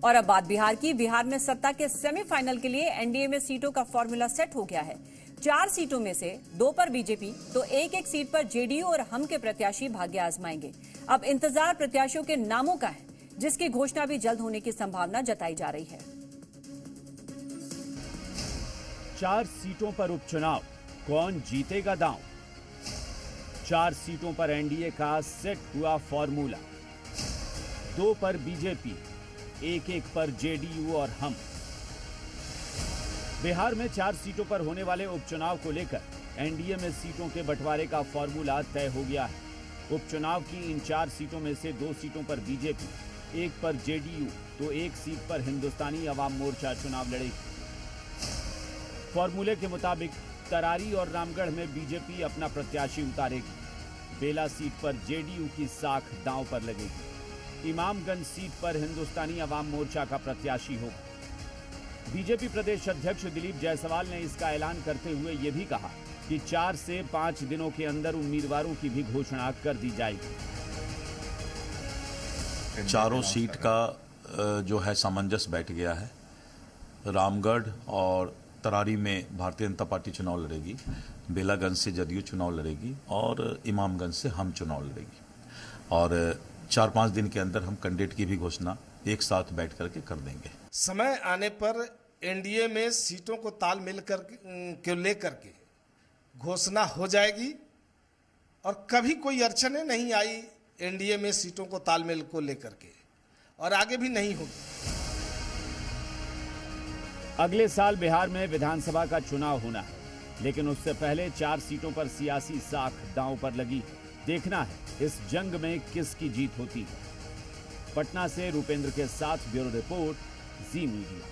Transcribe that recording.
और अब बात बिहार की। बिहार में सत्ता के सेमीफाइनल के लिए एनडीए में सीटों का फॉर्मूला सेट हो गया है। 4 सीटों में से 2 पर बीजेपी तो एक सीट पर जेडीयू और हम के प्रत्याशी भाग्य आजमाएंगे। अब इंतजार प्रत्याशियों के नामों का है, जिसकी घोषणा भी जल्द होने की संभावना जताई जा रही है। 4 सीटों पर उपचुनाव, कौन जीतेगा दांव? 4 सीटों पर एनडीए का सेट हुआ फॉर्मूला, 2 पर बीजेपी, एक पर जेडीयू और हम। बिहार में 4 सीटों पर होने वाले उपचुनाव को लेकर एनडीए में सीटों के बंटवारे का फॉर्मूला तय हो गया है। उपचुनाव की इन 4 सीटों में से 2 सीटों पर बीजेपी, 1 पर जेडीयू तो 1 सीट पर हिंदुस्तानी अवाम मोर्चा चुनाव लड़ेगी। फॉर्मूले के मुताबिक तरारी और रामगढ़ में बीजेपी अपना प्रत्याशी उतारेगी। बेला सीट पर जेडीयू की साख दांव पर लगेगी। इमामगंज सीट पर हिंदुस्तानी अवाम मोर्चा का प्रत्याशी होगा। बीजेपी प्रदेश अध्यक्ष दिलीप जायसवाल ने इसका ऐलान करते हुए यह भी कहा कि 4 से 5 दिनों के अंदर उम्मीदवारों की भी घोषणा कर दी जाएगी। चारों सीट का जो है सामंजस्य बैठ गया है। रामगढ़ और तरारी में भारतीय जनता पार्टी चुनाव लड़ेगी, बेलागंज से जदयू चुनाव लड़ेगी और इमामगंज से हम चुनाव लड़ेगी। और 4-5 दिन के अंदर हम कैंडिडेट की भी घोषणा एक साथ बैठ करके कर देंगे। समय आने पर एनडीए में सीटों को तालमेल को लेकर के घोषणा हो जाएगी और कभी कोई अड़चनें नहीं आई एनडीए में सीटों को तालमेल को लेकर के, और आगे भी नहीं होगी। अगले साल बिहार में विधानसभा का चुनाव होना है, लेकिन उससे पहले 4 सीटों पर सियासी साख दांव पर लगी। देखना है इस जंग में किसकी जीत होती है। पटना से रूपेंद्र के साथ ब्यूरो रिपोर्ट, जी मीडिया।